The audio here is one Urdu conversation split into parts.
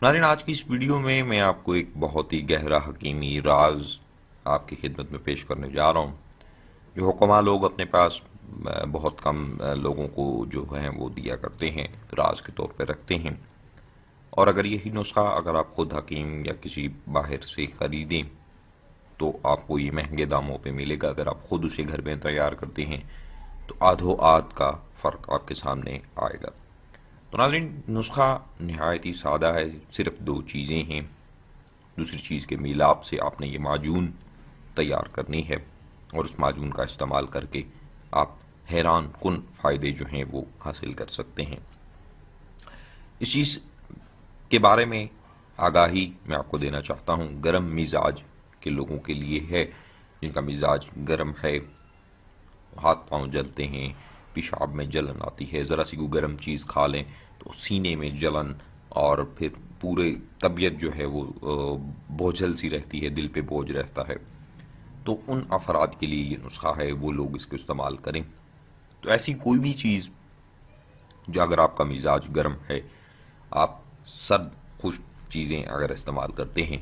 ناظرین، آج کی اس ویڈیو میں آپ کو ایک بہت ہی گہرا حکیمی راز آپ کی خدمت میں پیش کرنے جا رہا ہوں، جو حکماء لوگ اپنے پاس بہت کم لوگوں کو جو ہیں وہ دیا کرتے ہیں، راز کے طور پہ رکھتے ہیں۔ اور اگر یہی نسخہ اگر آپ خود حکیم یا کسی باہر سے خریدیں تو آپ کو یہ مہنگے داموں پہ ملے گا۔ اگر آپ خود اسے گھر میں تیار کرتے ہیں تو آدھو آدھ کا فرق آپ کے سامنے آئے گا۔ تو ناظرین، نسخہ نہایت ہی سادہ ہے، صرف دو چیزیں ہیں۔ دوسری چیز کے میلاب سے آپ نے یہ معجون تیار کرنی ہے، اور اس معجون کا استعمال کر کے آپ حیران کن فائدے جو ہیں وہ حاصل کر سکتے ہیں۔ اس چیز کے بارے میں آگاہی میں آپ کو دینا چاہتا ہوں، گرم مزاج کے لوگوں کے لیے ہے، جن کا مزاج گرم ہے، ہاتھ پاؤں جلتے ہیں، پیشاب میں جلن آتی ہے، ذرا سی کوئی گرم چیز کھا لیں تو سینے میں جلن، اور پھر پورے طبیعت جو ہے وہ بوجھل سی رہتی ہے، دل پہ بوجھ رہتا ہے۔ تو ان افراد کے لیے یہ نسخہ ہے، وہ لوگ اس کو استعمال کریں۔ تو ایسی کوئی بھی چیز جو اگر آپ کا مزاج گرم ہے، آپ سرد خشک چیزیں اگر استعمال کرتے ہیں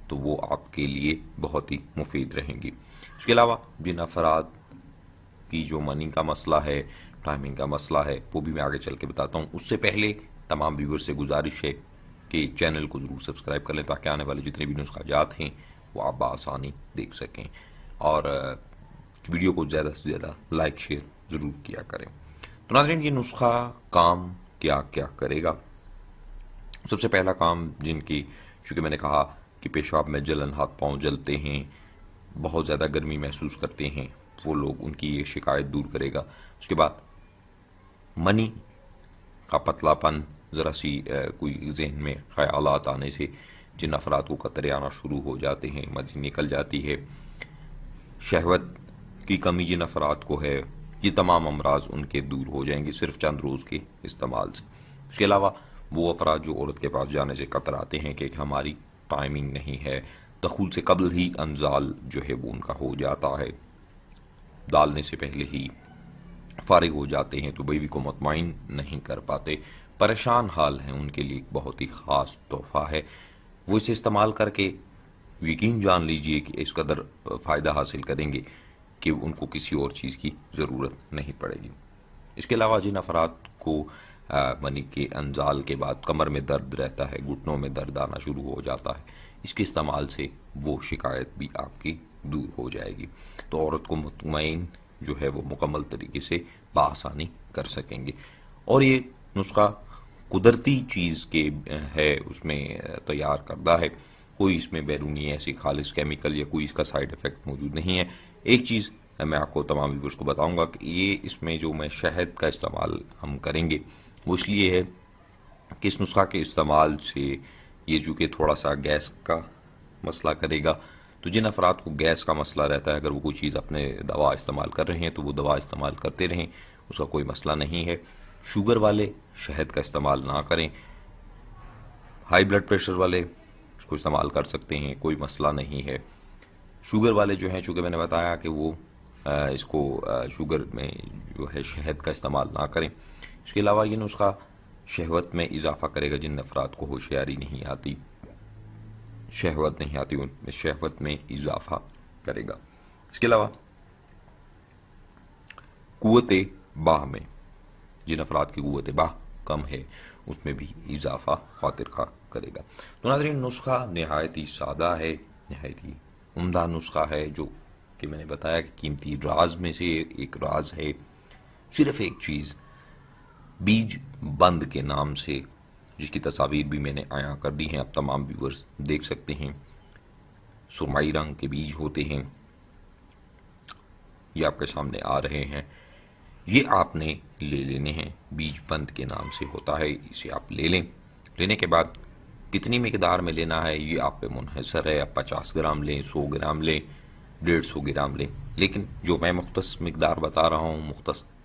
تو وہ آپ کے لیے بہت ہی مفید رہیں گی۔ اس کے علاوہ جن افراد کی جو منی کا مسئلہ ہے، ٹائمنگ کا مسئلہ ہے، وہ بھی میں آگے چل کے بتاتا ہوں۔ اس سے پہلے تمام ویور سے گزارش ہے کہ چینل کو ضرور سبسکرائب کر لیں، تاکہ آنے والے جتنے بھی نسخہ جات ہیں وہ آپ بآسانی دیکھ سکیں، اور ویڈیو کو زیادہ سے زیادہ لائک شیئر ضرور کیا کریں۔ تو ناظرین، یہ نسخہ کام کیا کیا کرے گا؟ سب سے پہلا کام، جن کی چونکہ میں نے کہا کہ پیشاب میں جلن، ہاتھ پاؤں جلتے ہیں، بہت زیادہ گرمی محسوس کرتے ہیں، وہ لوگ ان کی یہ شکایت دور کرے گا۔ اس کے بعد منی کا پتلا پن، ذرا سی کوئی ذہن میں خیالات آنے سے جن افراد کو قطرے آنا شروع ہو جاتے ہیں، منی نکل جاتی ہے، شہوت کی کمی جن افراد کو ہے، یہ تمام امراض ان کے دور ہو جائیں گے صرف چند روز کے استعمال سے۔ اس کے علاوہ وہ افراد جو عورت کے پاس جانے سے کتراتے ہیں کہ ہماری ٹائمنگ نہیں ہے، دخول سے قبل ہی انزال جو ہے وہ ان کا ہو جاتا ہے، ڈالنے سے پہلے ہی فارغ ہو جاتے ہیں، تو بیوی کو مطمئن نہیں کر پاتے، پریشان حال ہیں، ان کے لیے ایک بہت ہی خاص تحفہ ہے۔ وہ اسے استعمال کر کے یقین جان لیجئے کہ اس قدر فائدہ حاصل کریں گے کہ ان کو کسی اور چیز کی ضرورت نہیں پڑے گی۔ اس کے علاوہ جن افراد کو منی کے انزال کے بعد کمر میں درد رہتا ہے، گھٹنوں میں درد آنا شروع ہو جاتا ہے، اس کے استعمال سے وہ شکایت بھی آپ کی دور ہو جائے گی، تو عورت کو مطمئن جو ہے وہ مکمل طریقے سے بآسانی کر سکیں گے۔ اور یہ نسخہ قدرتی چیز کے ہے، اس میں تیار کردہ ہے، کوئی اس میں بیرونی ایسی خالص کیمیکل یا کوئی اس کا سائیڈ افیکٹ موجود نہیں ہے۔ ایک چیز میں آپ کو تمام ویورز کو بتاؤں گا کہ یہ اس میں جو میں شہد کا استعمال ہم کریں گے وہ اس لیے ہے کہ اس نسخہ کے استعمال سے یہ چونکہ تھوڑا سا گیس کا مسئلہ کرے گا، تو جن افراد کو گیس کا مسئلہ رہتا ہے، اگر وہ کوئی چیز اپنے دوا استعمال کر رہے ہیں تو وہ دوا استعمال کرتے رہیں، اس کا کوئی مسئلہ نہیں ہے۔ شوگر والے شہد کا استعمال نہ کریں، ہائی بلڈ پریشر والے اس کو استعمال کر سکتے ہیں، کوئی مسئلہ نہیں ہے۔ شوگر والے جو ہیں، چونکہ میں نے بتایا کہ وہ اس کو شوگر میں جو ہے شہد کا استعمال نہ کریں۔ اس کے علاوہ یہ نسخہ شہوت میں اضافہ کرے گا، جن افراد کو ہوشیاری نہیں آتی، شہوت نہیں آتی، ان میں شہوت میں اضافہ کرے گا۔ اس کے علاوہ قوت باہ میں جن افراد کی قوت باہ کم ہے، اس میں بھی اضافہ خاطر خواہ کرے گا۔ تو ناظرین، نسخہ نہایت ہی سادہ ہے، نہایت ہی عمدہ نسخہ ہے، جو کہ میں نے بتایا کہ قیمتی راز میں سے ایک راز ہے۔ صرف ایک چیز، بیج بند کے نام سے، جس کی تصاویر بھی میں نے عیاں کر دی ہیں، اب تمام ویورز دیکھ سکتے ہیں، سرمائی رنگ کے بیج ہوتے ہیں، یہ آپ کے سامنے آ رہے ہیں، یہ آپ نے لے لینے ہیں، بیج بند کے نام سے ہوتا ہے، اسے آپ لے لیں۔ لینے کے بعد کتنی مقدار میں لینا ہے یہ آپ پہ منحصر ہے، آپ 50 گرام لیں، 100 گرام لیں، 150 گرام لیں، لیکن جو میں مختص مقدار بتا رہا ہوں،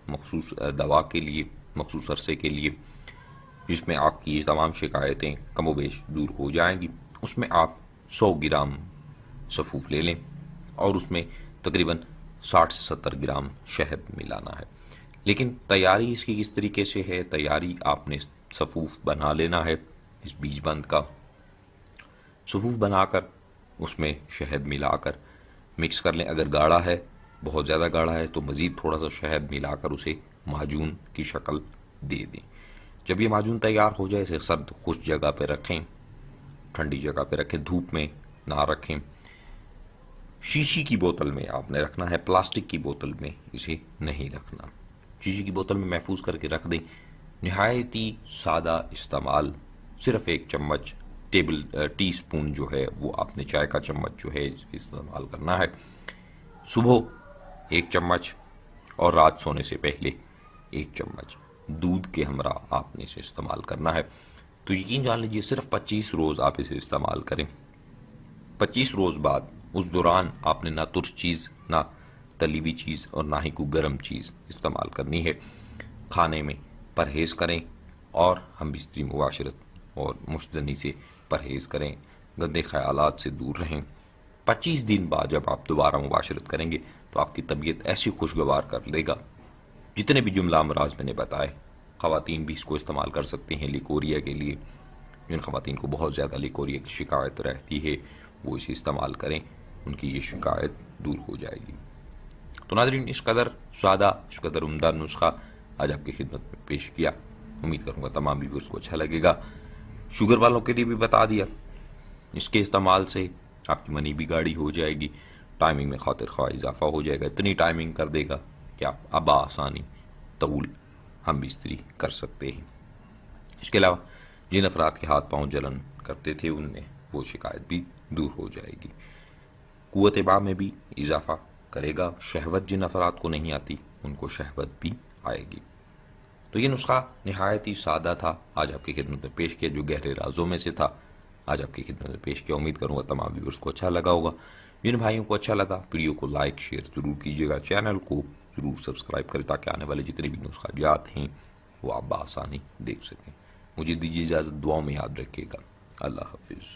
مخصوص دوا کے لیے، مخصوص عرصے کے لیے، جس میں آپ کی یہ تمام شکایتیں کم و بیش دور ہو جائیں گی، اس میں آپ 100 گرام سفوف لے لیں، اور اس میں تقریباً 60 سے 70 گرام شہد ملانا ہے۔ لیکن تیاری اس کی کس طریقے سے ہے؟ تیاری آپ نے سفوف بنا لینا ہے اس بیج بند کا، صفوف بنا کر اس میں شہد ملا کر مکس کر لیں. اگر گاڑھا ہے، بہت زیادہ گاڑھا ہے، تو مزید تھوڑا سا شہد ملا کر اسے معجون کی شکل دے دیں. جب یہ معجون تیار ہو جائے اسے سرد خشک جگہ پہ رکھیں، ٹھنڈی جگہ پہ رکھیں، دھوپ میں نہ رکھیں. شیشی کی بوتل میں آپ نے رکھنا ہے، پلاسٹک کی بوتل میں اسے نہیں رکھنا. شیشی کی بوتل میں محفوظ کر کے رکھ دیں. نہایتی سادہ استعمال، صرف ایک چمچ ٹی سپون جو ہے وہ آپ نے چائے کا چمچ جو ہے استعمال کرنا ہے. صبح ایک چمچ اور رات سونے سے پہلے ایک چمچ دودھ کے ہمراہ آپ نے اسے استعمال کرنا ہے. تو یقین جان لیجیے صرف 25 روز آپ اسے استعمال کریں. 25 روز بعد اس دوران آپ نے نہ ترش چیز، نہ تلی ہوئی چیز اور نہ ہی کوئی گرم چیز استعمال کرنی ہے. کھانے میں پرہیز کریں اور ہم بستری مباشرت اور مشتنی سے پرہیز کریں. گندے خیالات سے دور رہیں. 25 دن بعد جب آپ دوبارہ مباشرت کریں گے تو آپ کی طبیعت ایسی خوشگوار کر لے گا. جتنے بھی جملہ امراض میں نے بتائے، خواتین بھی اس کو استعمال کر سکتی ہیں لیکوریا کے لیے. جن خواتین کو بہت زیادہ لیکوریا کی شکایت رہتی ہے وہ اسے استعمال کریں، ان کی یہ شکایت دور ہو جائے گی. تو ناظرین، اس قدر سادہ، اس قدر عمدہ نسخہ آج آپ کی خدمت میں پیش کیا. امید کروں گا تمام ویورز کو اچھا لگے گا. شوگر والوں کے لیے بھی بتا دیا، اس کے استعمال سے آپ کی منی بھی گاڑی ہو جائے گی، ٹائمنگ میں خاطر خواہ اضافہ ہو جائے گا. اتنی ٹائمنگ کر دے گا کہ آپ اب آسانی طول ہم بستری کر سکتے ہیں. اس کے علاوہ جن افراد کے ہاتھ پاؤں جلن کرتے تھے ان میں وہ شکایت بھی دور ہو جائے گی. قوت باہ میں بھی اضافہ کرے گا. شہوت جن افراد کو نہیں آتی ان کو شہوت بھی آئے گی. تو یہ نسخہ نہایت ہی سادہ تھا، آج آپ کی خدمت میں پیش کیا، جو گہرے رازوں میں سے تھا آج آپ کی خدمت میں پیش کیا. امید کروں گا تمام ویورز کو اچھا لگا ہوگا. جن بھائیوں کو اچھا لگا ویڈیو کو لائک شیئر ضرور کیجیے گا. چینل کو ضرور سبسکرائب کریں تاکہ آنے والے جتنے بھی نسخہ جات ہیں وہ آپ بآسانی دیکھ سکیں. مجھے دیجیے اجازت، دعاؤں میں یاد رکھیے گا. اللہ حافظ.